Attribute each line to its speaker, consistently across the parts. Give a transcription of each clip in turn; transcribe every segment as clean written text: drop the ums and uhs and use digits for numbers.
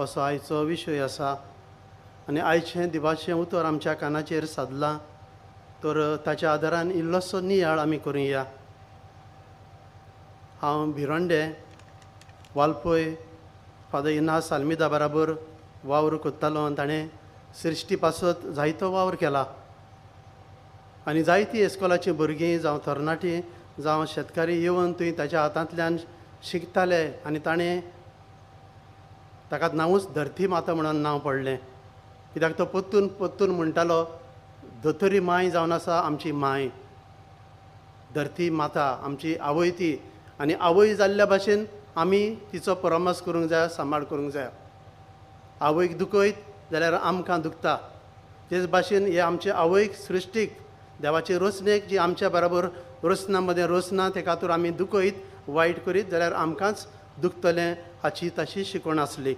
Speaker 1: असो आयचो विशय आसा आनी आयचें दिवाचें उतर आमच्या कानाचेर सादलां तर ताच्या आदारान इल्लोसो नियाळ आमी करुया. हांव भिरोंडे वालपय फादर इनास आल्मिदा बराबर वावर कोत्तालो. ताणें सृश्टी पासत जायतो वावर केला आनी जायतीं इस्कॉलाचीं भुरगीं जावं तरणाटीं जावं शेतकारी येवन थंय ताच्या हातांतल्यान शिकताले आनी ताणें ताका नांवूच धरती माता म्हणून नांव पडलें. कित्याक तो पोत्तून पोत्तून म्हणटालो दोतोरी माय जावन आसा आमची माय, धरती माता आमची आवय ती, आनी आवय जाल्ल्या भाशेन आमी तिचो परमास करूंक जाय, सांबाळ करूंक जाय. आवयक दुखयत जाल्यार आमकां दुखता. तेच भाशेन हे आमचे आवयक सृश्टीक देवाचे रोसणेक जी आमच्या बराबर रोसना मदें रोसना ते खातीर आमी दुखयत वायट करीत जाल्यार आमकांच दुखतलें हाची ताची शिकवण आसली.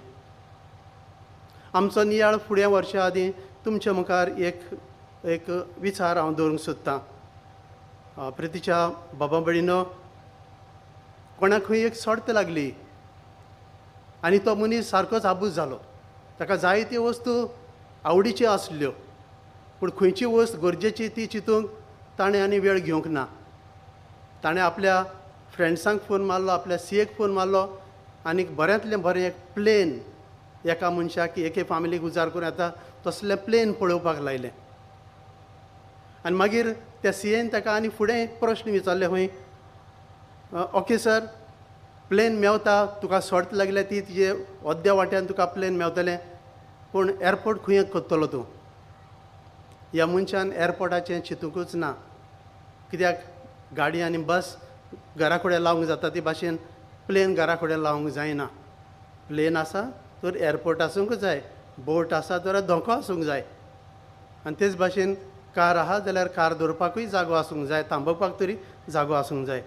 Speaker 1: आमचो नियाळ फुडें वर्सां आदीं तुमच्या मुखार एक विचार हांव दवरूंक सोदतां. प्रितीच्या बाबा भयणीनो, कोणाकूय एक सर्त लागली आनी तो मनीस सारकोच आबूज जालो. ताका जायत्यो वस्तू आवडीच्यो आसल्यो पूण खंयची वस्त गरजेची ती चिंतूंक ताणें आनी वेळ घेवंक ना. ताणें आपल्या फ्रेंड्सांक फोन मारलो, आपल्या सीएक फोन मारलो आनी बऱ्यांतलें बरें एक प्लेन एका मनशाक एके फामिलीक उजार करून येता तसलें प्लेन पळोवपाक लायलें. आनी मागीर त्या सीएन ताका आनी फुडें एक प्रश्न विचारले, खंय ओके सर प्लेन मेवता, तुका सर्त लागल्या ती तुजे अर्द्या वाट्यान तुका प्लेन मेवतलें, पूण एअरपोर्ट खंय कोत्तलो तूं? ह्या मनशान एअरपोर्टाचें चिंतूंकूच ना. कित्याक गाडी आनी बस घरा कडेन लावंक जाता ती भाशेन प्लेन घरा कडेन लावंक जायना. प्लेन आसा तर एअरपोर्ट आसूंक जाय, बोट आसा तर धोको आसूंक जाय. आनी तेच भाशेन कार आहा जाल्यार कार दवरपाकूय जागो आसूंक जाय, थांबोवपाक तरी जागो आसूंक जाय.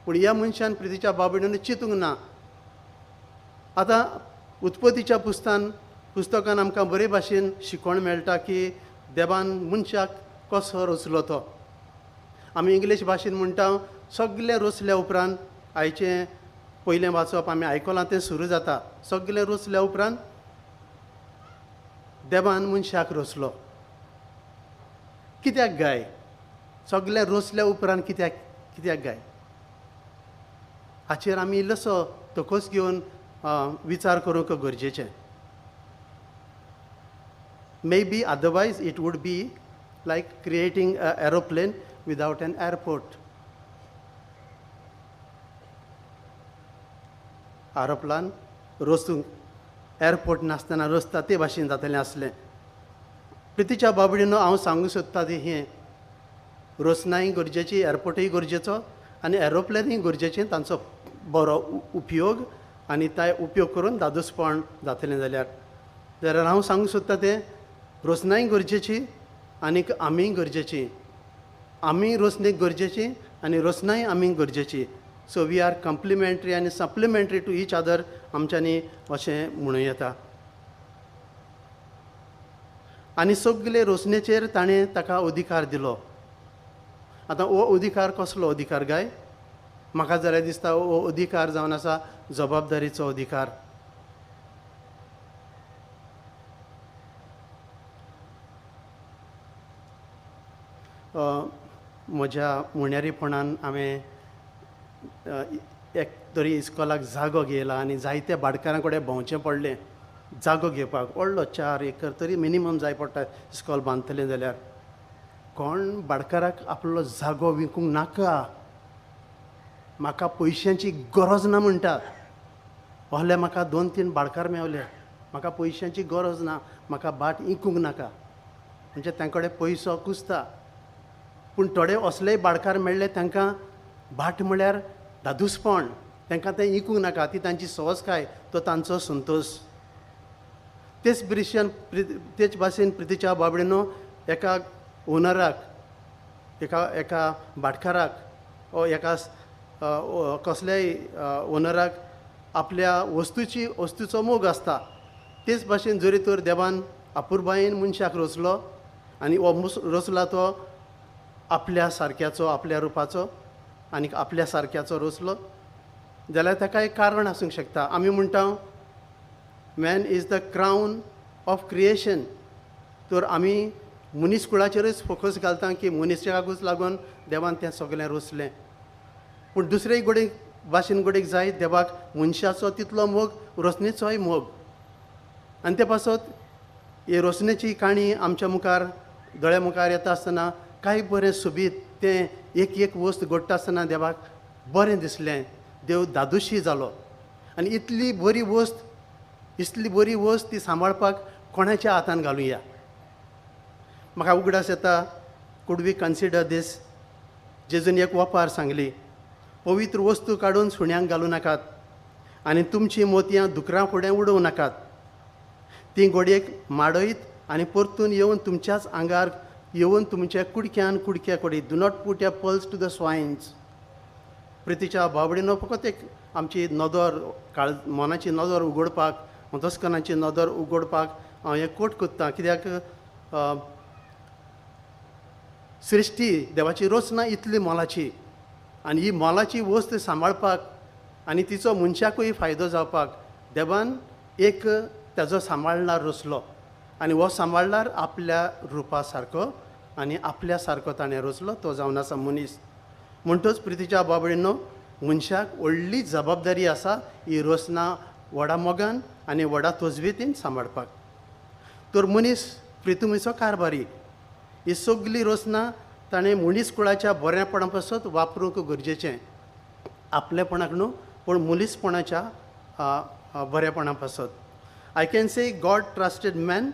Speaker 1: पूण ह्या मनशान प्रितीच्या बाबडीन चिंतूंक ना. आतां उत्पत्तीच्या पुस्तकान आमकां बरे भाशेन शिकवण मेळटा की देवान मनशाक कसो रचलो तो. आमी इंग्लीश भाशेन म्हणटा सगळें रचल्या उपरांत, आयचें पयलें वाचप आमी आयकलां तें सुरू जाता, सगळें रचल्या उपरांत देवान मनशाक रचलो. कित्याक गाय? सगळें रचल्या उपरांत कित्याक गाय? हाचेर आमी इल्लोसो तोखोस घेवन विचार करूंक गरजेचें. Maybe otherwise it would be like creating an aeroplane without an airport. Aeroplan रचूंक एअरपोर्ट नासतना रचता ते भाशेन जातलें आसलें. प्रितीच्या बाबडीनो हांव सांगूंक सोदता ती हें, रचनाय गरजेची, एअरपोर्टूय गरजेचो आनी एरोप्लेनूय गरजेचें. तांचो बरो उपयोग आनी ताय उपयोग करून दादोसपण जातलें जाल्यार हांव सांगूंक सोदता तें रचनाय गरजेची आनीक आमी गरजेची. आमी रचनेक गरजेची आनी रचनाय आमी गरजेची. सो वी आर कम्प्लिमेंटरी आनी सप्लिमेंटरी टू ईच अदर आमच्यांनी अशें म्हणूं येता. आनी सगळे रचनेचेर ताणें ताका अधिकार दिलो. आतां हो अधिकार कसलो अधिकार गाय? म्हाका जाल्यार दिसता हो अधिकार जावन आसा जबाबदारीचो अधिकार. म्हज्या मुण्यारीपणान हांवें एक तरी इस्कॉलाक जागो घेयला आनी जायत्या भाटकारां कडेन भोंवचें पडलें जागो घेवपाक. व्हडलो 4 एकर तरी मिनिमम जाय पडटा इस्कॉल बांदतलें जाल्यार. कोण भाटकाराक आपलो जागो विकूंक नाका, म्हाका पयशांची गरज ना म्हणटात. आहले म्हाका 2-3 भाटकार मेवले, म्हाका पयशांची गरज ना, म्हाका भाट विकूंक नाका. म्हणजे तांचे कडेन पयसो कुसता. पूण थोडे असलेय भाटकार मेळ्ळे तांकां भाट म्हळ्यार दादूसपण, तांकां तें विकूंक नाका, ती तांची सोवसकाय, तो तांचो संतोश. तेच भाशेन प्रितीच्या बाबडीनो एका ओनराक, एका भाटकाराक वा एका कसल्याय ओनराक आपल्या वस्तूचो मोग आसता. तेच भाशेन जरी तर देवान अपुरबायेन मनशाक रचलो आनी हो रचला तो आपल्या सारक्याचो, आपल्या रुपाचो आनी आपल्या सारक्याचो रचलो जाल्यार ताका एक कारण आसूंक शकता. आमी म्हणटा man is the crown of creation. तर आमी मनीसकुळाचेरच फोकस घालता की मनीसकाकूच लागून देवान तें सगळें रचलें. पूण दुसरे भाशेन घडोवंक जाय देवाक मनशाचो तितलो मोग रचनेचोय मोग. आनी ते पासत ही रचनेची काणी आमच्या मुखार दोळ्या मुखार येता आसतना कांय बरें सोबीत तें एक वस्त घडटा आसतना देवाक बरें दिसलें. देव दादोशी जालो आनी इतली बरी वस्त ती सांबाळपाक कोणाच्या हातान घालुया. म्हाका उगडास येता कूड वी कन्सिडर दीस. जेजून एक वपार सांगली, पवित्र वस्तू काडून सुण्यांक घालूं नाकात आनी तुमचीं मोतयां दुकरां फुडें उडोवं नाकात. ती घोडयेक माडयत आनी परतून येवन तुमच्याच आंगार येवन तुमच्या कुडक्यान कुडक्या कोडीत. Do not put a pulse to the science. प्रितीच्या बाबडीनो फकत एक आमची नदर मनाची नदर उगडपाक, अंतस्करणाची नदर उगडपाक हांव हें कोट कोत्तां. कित्याक सृश्टी देवाची रचना इतली मोलाची आनी ही मोलाची वस्त सांबाळपाक आनी तिचो मनशाकूय फायदो जावपाक देवान एक ताजो सांबाळणार रचलो. आनी हो सांबाळणार आपल्या रुपा सारको आनी आपल्या सारको ताणें रचलो. तो जावन आसा मनीस. म्हणटच प्रितीच्या बाबडीनो मनशाक व्हडली जबाबदारी आसा ही रचना व्हडा मोगान आनी व्हडा तोजवेतीन सांबाळपाक. तर मनीस प्रितुमेचो कारभारी ही सगळी रचना ताणें मनीसकुळाच्या बऱ्यापणा पासत वापरूंक गरजेचें. आपलेपणाक न्हू पूण मनीसपणाच्या बऱ्यापणा पासत. I can say God trusted man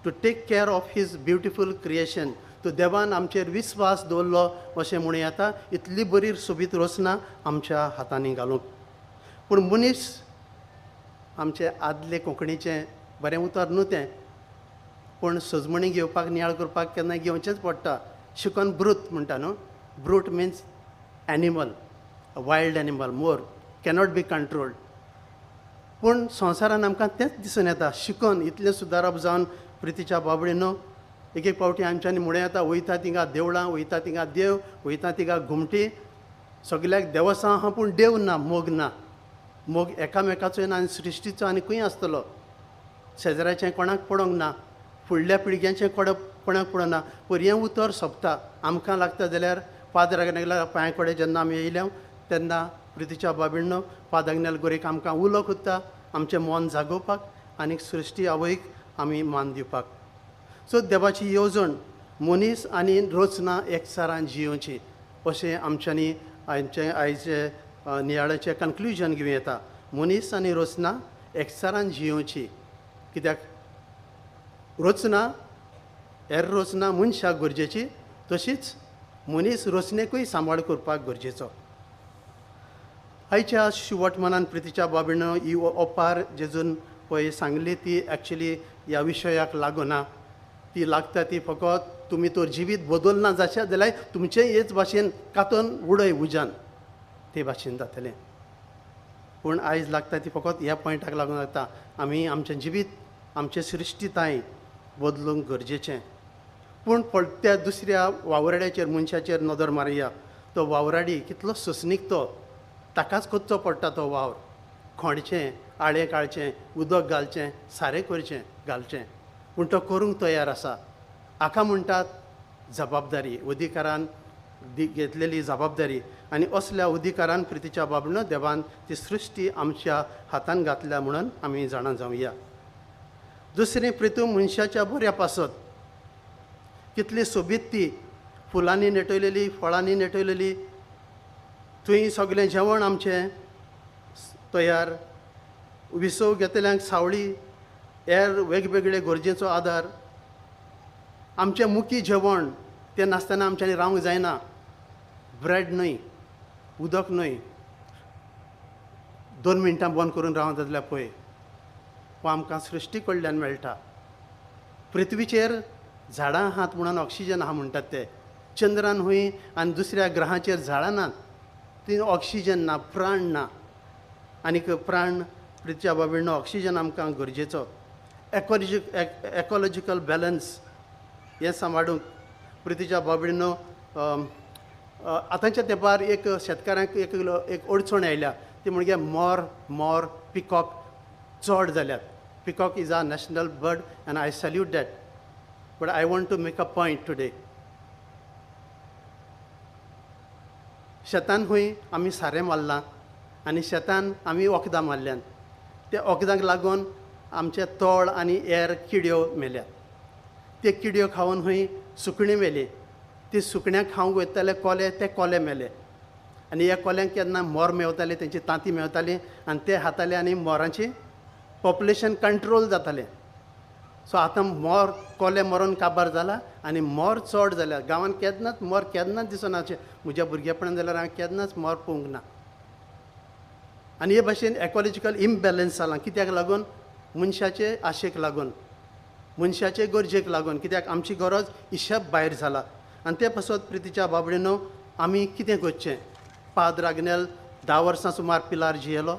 Speaker 1: to take care of his beautiful creation. तो देवान आमचेर विस्वास दवरलो अशें म्हणूं येता. इतली बरी सोबीत रचना आमच्या हातांनी घालूंक. पूण मनीस आमचे आदले कोंकणीचें बरें उतर न्हू तें, पूण सजमणी घेवपाक नियाळ करपाक केन्ना घेवचेंच पडटा. शिकून ब्रूट म्हणटा न्हू. Brute means animal, wild animal, more cannot be controlled. पूण संवसारान आमकां तेंच दिसून येता. शिकून इतलें सुदारप जावन प्रितीच्या बाबडीनो एक फावटी आमच्यांनी म्हणूं येता वयता थिंगा देवळां, वयता थिंगा देव, वयता थिंगा घुमटी. सगल्याक देवसां आहा पूण देव ना, मोग ना. मोग एकामेकाचोय ना आनी सृश्टीचो आनी खंय आसतलो. शेजाऱ्याचें कोणाक पडोंक ना, फुडल्या पिळग्यांचें कोणाक पडना. पूण हें उतर सोंपता. आमकां लागता जाल्यार पाद्रागण्याक पांया कडेन जेन्ना आमी येयल्या तेन्ना प्रितीच्या बाबडीनो पादाग्नेल गोरेक आमकां उलो कोत्ता आमचें मन जागोवपाक आनी सृश्टी आवयक आमी मान दिवपाक. सो देवाची येवजण मनीस आनी रचना एकचारान जियोवची अशें आमच्यांनी आयचे नियाळेचें कन्क्लुजन घेवं येता. मनीस आनी रचना एकचारान जियोवची. कित्याक रचना रचना मनशाक गरजेची, तशीच मनीस रचनेकूय सांबाळ करपाक गरजेचो. आयच्या शिवटमानान प्रितीच्या बाबडीनो ही ओपार जेजून पळय सांगली ती एक्चुली ह्या विशयाक लागूना. ती लागता ती फकत तुमी तर जिवीत बदलना जाशें जाल्यार तुमचें हेच भाशेन कातून उडय उजान ते भाशेन जातलें. पूण आयज लागता ती फकत ह्या पॉयंटाक लागून जाता. आमी आमचें जिवीत आमचें सृश्टीताय बदलूंक गरजेचें. पूण त्या दुसऱ्या वावराड्याचेर मनशाचेर नदर मारया. तो वावराडी कितलो सोंसणीक तो, ताकाच कोचचो पडटा तो वावर. खोंडचें, आळें काडचें, उदक घालचें, सारें करचें घालचें. पूण तो करूंक तयार आसा. हाका म्हणटात जबाबदारी, अधिकारान घेतलेली जबाबदारी. आनी असल्या अधिकारान प्रितीच्या बाबडीनो देवान ती सृश्टी आमच्या हातान घातल्या म्हणून आमी जाणा जावया. दुसरें प्रितू मनशाच्या बऱ्या पासत कितली सोबीत ती फुलांनी नेटयलेली, फळांनी नेटयलेली. थंय सगळें जेवण आमचें तयार. विसव घेतल्यांक सावळी, हेर वेगवेगळे गरजेचो आदार. आमचें मुख्य जेवण तें नासतना आमच्यांनी रावंक जायना. ब्रेड न्हय, उदक न्हय, 2 मिनटां बंद करून रावंक जाल्यार पळय हो आमकां सृश्टी कडल्यान मेळटा. पृथ्वीचेर झाडां आहात म्हणून ऑक्सिजन आहा म्हणटात ते. चंद्रान हूंय आनी दुसऱ्या ग्रहाचेर झाडां नात, थंय ऑक्सिजन ना, प्राण ना. आनीक प्राण प्रितीच्या बाबडीनो ऑक्सिजन आमकां गरजेचो. एकॉलॉजिकल बॅलन्स हें सांबाळूंक प्रितीच्या बाबडीनो आतांच्या तेंपार एक शेतकारांक एक अडचण आयल्या ती म्हणजे मोर पिकॉक चड जाल्यात. Peacock is our national bird, and I salute that. But I want to make a point today. शेतान हुई आमी सारें मारलां आनी शेतान आमी वखदां मारल्यान. ते वखदांक लागून आमचे तोळ आनी एर किड्यो मेल्यात. ते किड्यो खावन हुई सुकणीं मेली. ती सुकण्यांक खावंक वयताले कोले, ते कोले मेले. आनी ह्या कोल्यांक केन्ना मोर मेवताले, तेंची तांती मेवताली आनी ते खाताले आनी मोरांची पॉप्युलेशन कंट्रोल जातालें. सो आतां मोर कोले मरून काबार जाला आनी मोर चड जाल्या. गांवांत केन्नाच मोर केन्नाच दिसना. म्हज्या भुरगेपणांत जाल्यार हांवें केन्नाच मोर पळोवंक ना. आनी हे भाशेन इकॉलॉजिकल इम्बॅलन्स जालां. कित्याक लागून? मनशाचे आशेक लागून, मनशाचे गरजेक लागून. कित्याक आमची गरज हिशेब भायर जाला. आनी ते पासत प्रितीच्या बाबडीनो आमी कितें करचें? पाद्र आग्नेल 10 वर्सां सुमार पिलार जियेलो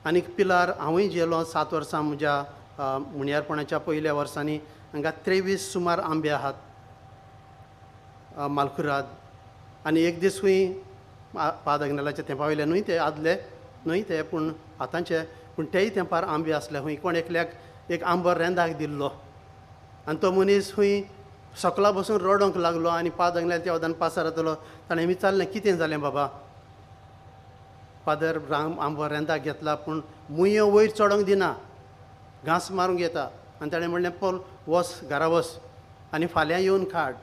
Speaker 1: आनी पिलार हांवूय जियेलो 7 वर्सां म्हज्या मुणयारपणाच्या पयल्या वर्सांनी. हांगा 23 सुमार आंबे आहात मालकुराद. आनी एक दीस हुंय पाद आग्नेलाच्या तेंपा वयले न्हय ते आदले न्हय ते, पूण आतांचे, पूण तेय तेंपार आंबे आसले. हुंय कोण एकल्याक एक आंबो रेंदाक दिल्लो आनी तो मनीस हुंय सकला बसून रडोंक लागलो आनी पाद आग्नेल त्या वदान पासार येतलो. ताणें विचारलें, कितें जालें बाबा? फादर आंबो रेंदाक घेतला पूण मुयो वयर चडोंक दिना, घांस मारूंक येता. आनी ताणें म्हणलें, पोल वच घरा वच आनी फाल्यां येवन काड.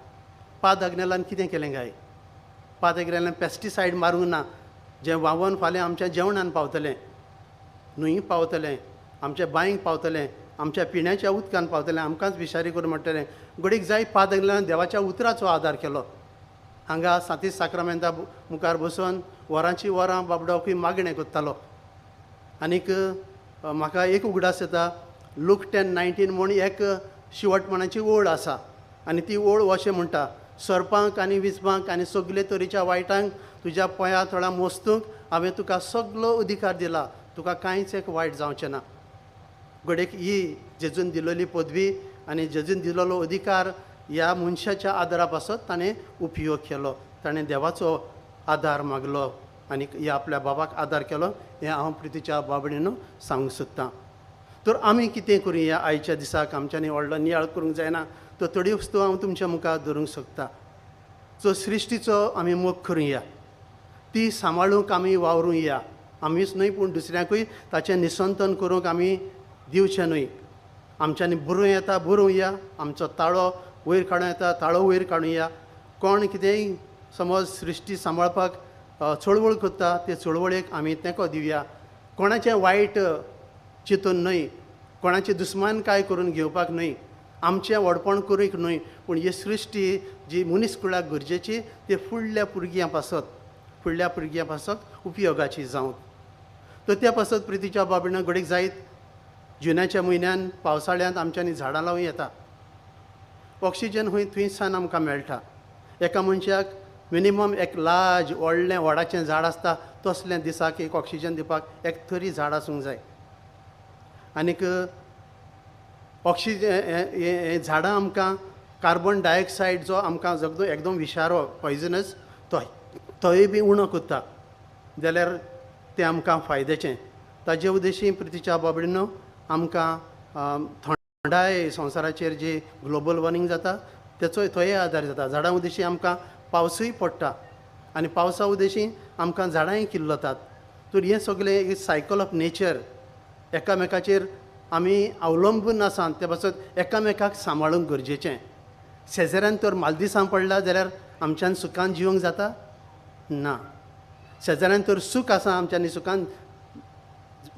Speaker 1: पाद आग्नेलान कितें केलें काय? पाद आग्नेलान पेस्टिसायड मारूंक ना. जें व्हांवोन फाल्यां आमच्या जेवणान पावतलें, न्हंयेक पावतलें, आमच्या बांयक पावतलें, आमच्या पिण्याच्या उदकान पावतलें, आमकांच विचारी करून म्हणटलें. घडीक जाय पाद आग्नेलान देवाच्या उतराचो आदार केलो. हांगा सातीस साक्रामेंता मुखार बसून वरांची वरां बाबडो खंय मागणें करतालो. आनीक म्हाका एक उगडास येता. लूक 10:19 म्हूण एक शिवटपणाची ओळ आसा आनी ती ओळ अशें म्हणटा, सर्पांक आनी विस्पांक आनी सगले तरेच्या वायटांक तुज्या पांया थोडा मोस्तूंक हांवें तुका सगलो अधिकार दिला, तुका कांयच एक वायट जावचें ना. घडीक ही जेजून दिलेली पदवी आनी जेजून दिलेलो अधिकार ह्या मनशाच्या आदारा पासत ताणें उपयोग केलो. ताणें देवाचो आदार मागलो आनी ह्या आपल्या बाबाक आदार केलो. हें हांव प्रितीच्या बाबडीनो सांगूंक सोदतां. तर आमी कितें करुया आयच्या दिसाक? आमच्यांनी व्हडलो नियाळ करूंक जायना. तो थोडी वस्तू हांव तुमच्या मुखार धरूंक सोदतां. जो सृश्टीचो आमी मोग करुया, ती सांबाळूंक आमी वावरुया. आमीच न्हय पूण दुसऱ्यांकूय ताचें निसंतन करूंक आमी दिवचें न्हय. आमच्यांनी बरोवं येता बरोवया, आमचो ताळो वयर काडूं येता ताळो वयर काडुया. कोण कितेंय समज सृश्टी सांबाळपाक चळवळ करता, ते चळवळेक आमी तेंको दिवया. कोणाचें वायट चिंतून न्हय, कोणाची दुस्मानकाय करून घेवपाक न्हय, आमचें व्हडपण करूंक न्हय, पूण ही सृश्टी जी मनीसकुळाक गरजेची ती फुडल्या भुरग्यां पासत उपयोगाची जावंक. तर त्या पासत प्रितीच्या बाबडीन घडीक जायत जुन्याच्या म्हयन्यान पावसाळ्यांत आमच्यांनी झाडां लावूं येता. ऑक्सिजन हुंय थंयसान आमकां मेळटा. एका मनशाक मिनिमम एक लार्ज व्हडलें वडाचें झाड आसता तसलें दिसाक एक ऑक्सिजन दिवपाक एक तरी झाड आसूंक जाय. आनीक ऑक्सिजन हे झाडां आमकां कार्बन डायऑक्सायड जो आमकां जगदो एकदम विशारो पॉयजनस तोय बी उणो करता, जाल्यार तें आमकां फायद्याचें. ताजे उद्देशीं प्रितीच्या बाबडीनो आमकां थंडाय संवसाराचेर जी ग्लोबल वॉर्मिंग जाता तेचोय थंय आदार जाता. झाडां उद्देशीं आमकां पावसूय पडटा आनी पावसा उद्देशीं आमकां झाडांय किल्लतात. तर हें सगळें एक सायकल ऑफ नेचर एकामेकाचेर आमी अवलंबून आसात. ते पासत एकामेकाक सांबाळूंक गरजेचें. शेजाऱ्यान तर मालदिसां पडला जाल्यार आमच्यान सुखान जिवंक जाता ना. शेजाऱ्यान तर सूख आसा, आमच्यांनी सुखान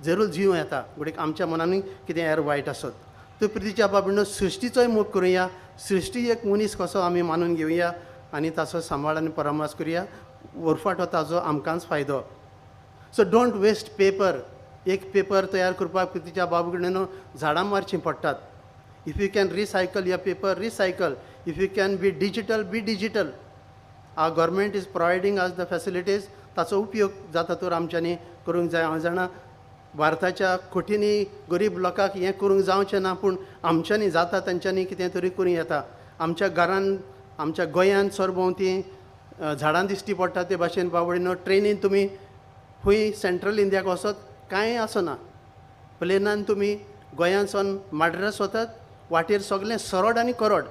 Speaker 1: जरूर जीव येता. घडीक आमच्या मनांनी कितें एर वायट आसत. तर प्रितीच्या बाबडीन सृश्टीचोय मोग करुया. सृश्टी एक मनीस कसो आमी मानून घेवया आनी ताचो सांबाळ आनी परामर्श करुया. उरफाटो ताचो आमकांच फायदो. So don't waste paper. एक पेपर तयार करपाक प्रितीच्या बाबडीन झाडां मारचीं पडटात. If you can recycle your paper, recycle. If you can be digital, be digital. Our government is providing us the facilities. ताचो उपयोग जाता तर आमच्यांनी करूंक जाय. हांव जाणा भारताच्या कोटिनी गरीब लोकांक हें करूंक जावचें ना, पूण आमच्यांनी जाता तेंच्यांनी कितें तरी करूं येता. आमच्या घरान आमच्या गोंयांत सरभोंवती झाडां दिश्टी पडटा. ते भाशेन बाबडीनो ट्रेनीन तुमी खंय सेंट्रल इंडियाक वचत कांय आसना. प्लेनान तुमी गोंयांतसून माड्रास वतात, वाटेर सगळें सरड आनी करड.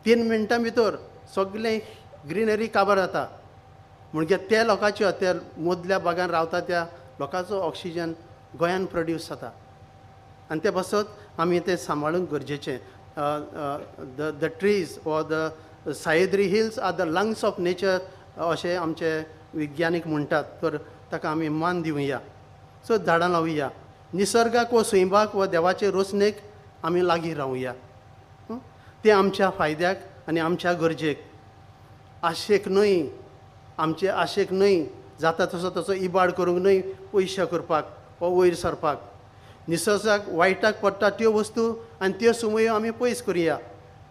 Speaker 1: 3 मिनटां भितर सगळें ग्रिनरी काबार जाता. म्हणजे त्या लोकांच्यो, त्या मदल्या भागान रावता त्या लोकांचो ऑक्सिजन गोंयांत प्रोड्यूस जाता. आनी ते बसत आमी ते सांबाळूंक गरजेचें. The trees or the Sahyadri hills are the lungs of nature अशें आमचे विज्ञानीक म्हणटात. तर ताका आमी मान दिवया. सो झाडां लावया. निसर्गाक व सैमाक व देवाचे रोसणेक आमी लागीं रावया. ते आमच्या फायद्याक आनी आमच्या गरजेक. आशेक न्हय, आमचे आशेक न्हय, जाता तसो इबाड करूंक न्हय, पयशे करपाक वा वयर सरपाक. निसर्गाक वायटाक पडटा त्यो वस्तू आनी त्यो सुवयो आमी पयस करुया.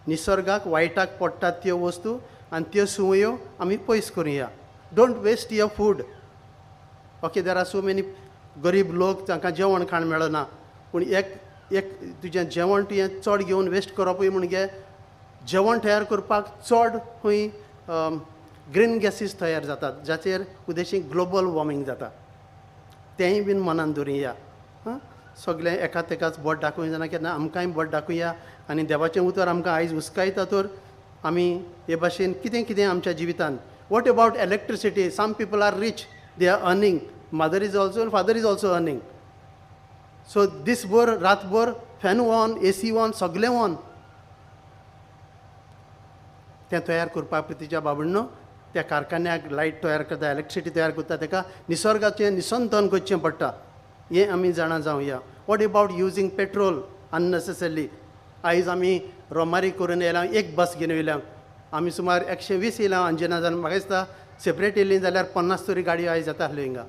Speaker 1: निसर्गाक वायटाक पडटात त्यो वस्तू आनी त्यो सुवयो आमी पयस करुया. Don't waste your food. Okay, there are so many गरीब लोक जांकां जेवण खाण मेळना. पूण एक तुजें जेवण तुवें चड घेवन वेस्ट करपूय म्हणजे जेवण तयार करपाक चड खंय ग्रीन गॅसीस तयार जातात, जाचेर उदेशीक ग्लोबल वॉर्मिंग जाता. तेंय बीन मनान दवरुया. सगळें एकाच एकाच बोट दाखोवंक जायना, केन्ना आमकांय बोट दाखोवया. आनी देवाचें उतर आमकां आयज हुस्कायता तर आमी हे भाशेन कितें कितें आमच्या जिवितान. What about electricity? Some people are rich, they are earning. Mother is also, father is also earning. So दीसभर रातभर फॅन ऑन, AC ऑन, सगळें ऑन. तें तयार करपाक प्रितीच्या बाबडनो त्या कारखान्याक लायट तयार करता, इलेक्ट्रिसिटी तयार करता, ताका निसर्गाचें निसंतन करचें पडटा. हें आमी जाणा जावया. What about using petrol unnecessarily? आयज आमी रोमारी करून येयला, एक बस घेवन येयल्या. आमी सुमार 120 येयला अंजना जावन. म्हाका दिसता सेपरेट येयली जाल्यार 50 तरी गाडयो आयज जाता आसल्यो हिंगा.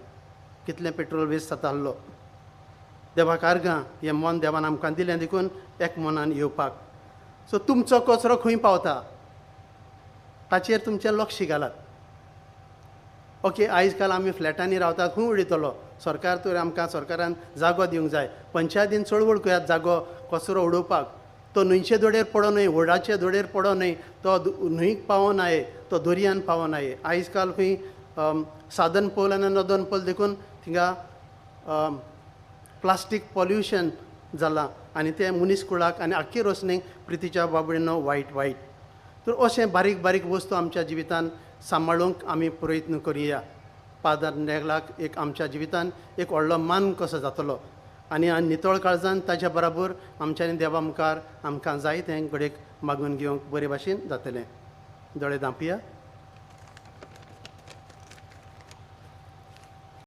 Speaker 1: कितलें पेट्रोल वेस्ट जाता आसलो. देवाक आर्गां. हें मन देवान आमकां दिलें देखून एक मनान येवपाक. सो तुमचो कचरो खंय पावता ताचेर तुमचें लक्ष घालात. ओके, आयज काल आमी फ्लॅटांनी रावतात, खंय उडयतलो? सरकार तर आमकां सरकारान जागो दिवंक जाय. पंचायतीन चळवळ करात जागो कचरो उडोवपाक. तो न्हंयचे दोडेर पडो न्हय, व्हडाचे दोडेर पडो न्हय, तो न्हंयक पावो न्हय, तो दर्यान पावो न्हय. आयज काल खंय साधन पोल आनी नदन पोल देखून थिंगा प्लास्टीक पॉल्युशन जालां आनी ते मनीसकुळाक आनी आख्खे रोसणेक प्रितीच्या बाबडीनो वायट. तर अशें बारीक बारीक वस्तू आमच्या जिवितान सांबाळूंक आमी प्रयत्न करुया. फादर नेगलाक एक आमच्या जिवितान एक व्हडलो मान कसो जातलो. आनी नितळ काळजान ताच्या बराबर आमच्यांनी देवा मुखार आमकां जाय तें घडयेक मागून घेवंक बरे भाशेन जातलें. दोळे धांपया.